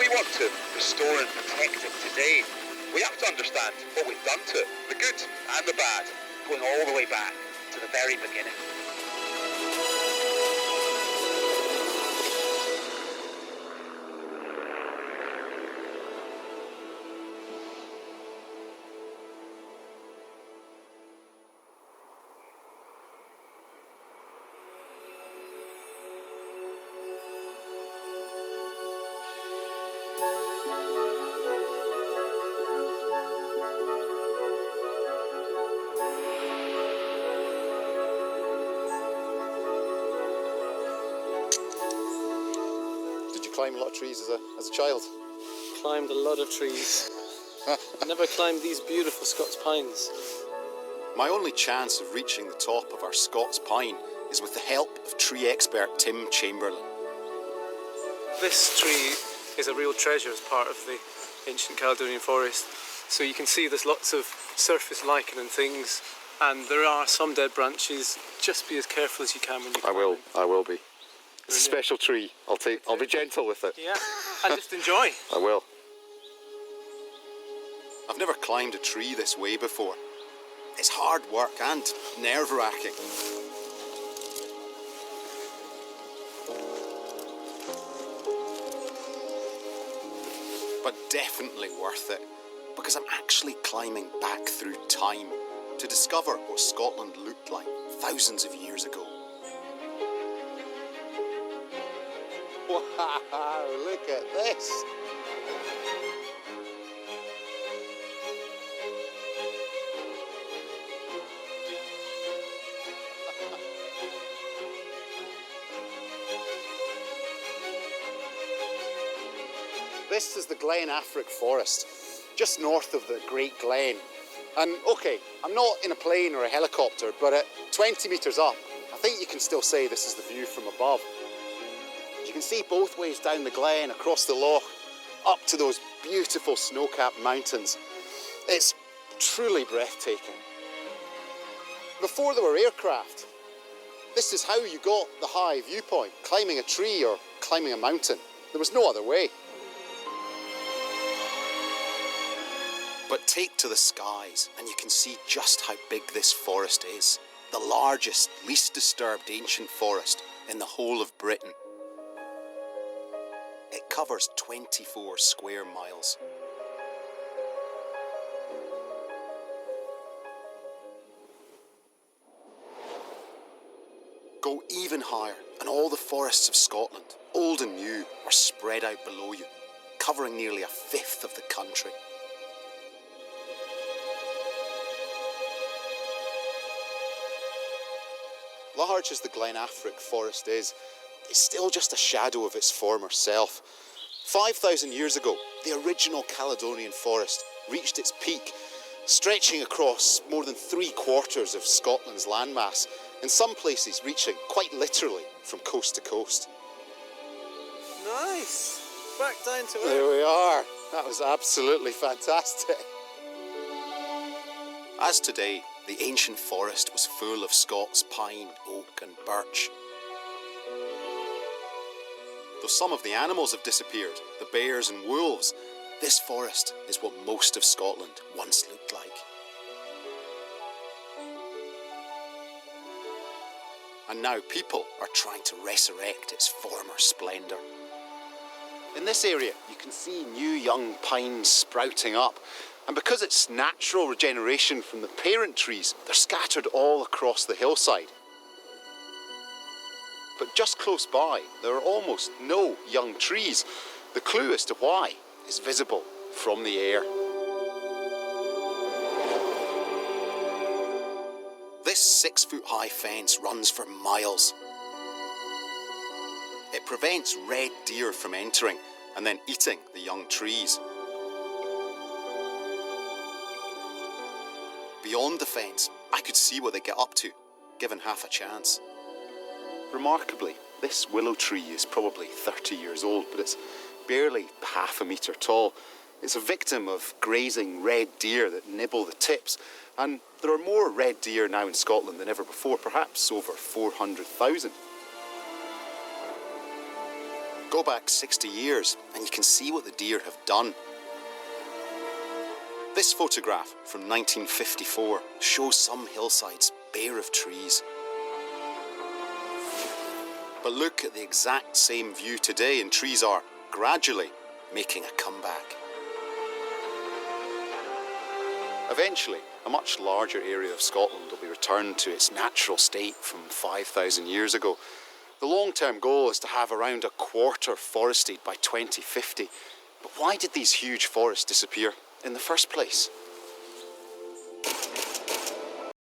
we want to restore and protect it today, we have to understand what we've done to it, the good and the bad, going all the way back to the very beginning. Climb a lot of trees as a child? Climbed a lot of trees. Never climbed these beautiful Scots pines. My only chance of reaching the top of our Scots pine is with the help of tree expert Tim Chamberlain. This tree is a real treasure as part of the ancient Caledonian forest. So you can see there's lots of surface lichen and things, and there are some dead branches. Just be as careful as you can when you climb. I will be. It's a special tree. I'll be gentle with it. Yeah, and just enjoy. I will. I've never climbed a tree this way before. It's hard work and nerve-wracking. But definitely worth it, because I'm actually climbing back through time to discover what Scotland looked like thousands of years ago. Wow, look at this! This is the Glen Affric Forest, just north of the Great Glen. And okay, I'm not in a plane or a helicopter, but at 20 metres up, I think you can still say this is the view from above. You can see both ways down the glen, across the loch, up to those beautiful snow-capped mountains. It's truly breathtaking. Before there were aircraft, this is how you got the high viewpoint, climbing a tree or climbing a mountain. There was no other way. But take to the skies and you can see just how big this forest is. The largest, least disturbed ancient forest in the whole of Britain. It covers 24 square miles. Go even higher and all the forests of Scotland, old and new, are spread out below you, covering nearly a fifth of the country. Large as the Glen Affric forest is, it's still just a shadow of its former self. 5,000 years ago, the original Caledonian forest reached its peak, stretching across more than 3/4 of Scotland's landmass, in some places reaching quite literally from coast to coast. Nice! Back down to earth. There we are. That was absolutely fantastic. As today, the ancient forest was full of Scots pine, oak and birch. Though some of the animals have disappeared, the bears and wolves, this forest is what most of Scotland once looked like. And now people are trying to resurrect its former splendour. In this area, you can see new young pines sprouting up. And because it's natural regeneration from the parent trees, they're scattered all across the hillside. But just close by, there are almost no young trees. The clue as to why is visible from the air. This 6-foot-high fence runs for miles. It prevents red deer from entering and then eating the young trees. Beyond the fence, I could see what they get up to, given half a chance. Remarkably, this willow tree is probably 30 years old, but it's barely half a metre tall. It's a victim of grazing red deer that nibble the tips, and there are more red deer now in Scotland than ever before, perhaps over 400,000. Go back 60 years and you can see what the deer have done. This photograph from 1954 shows some hillsides bare of trees. But look at the exact same view today, and trees are gradually making a comeback. Eventually, a much larger area of Scotland will be returned to its natural state from 5,000 years ago. The long-term goal is to have around a quarter forested by 2050. But why did these huge forests disappear in the first place?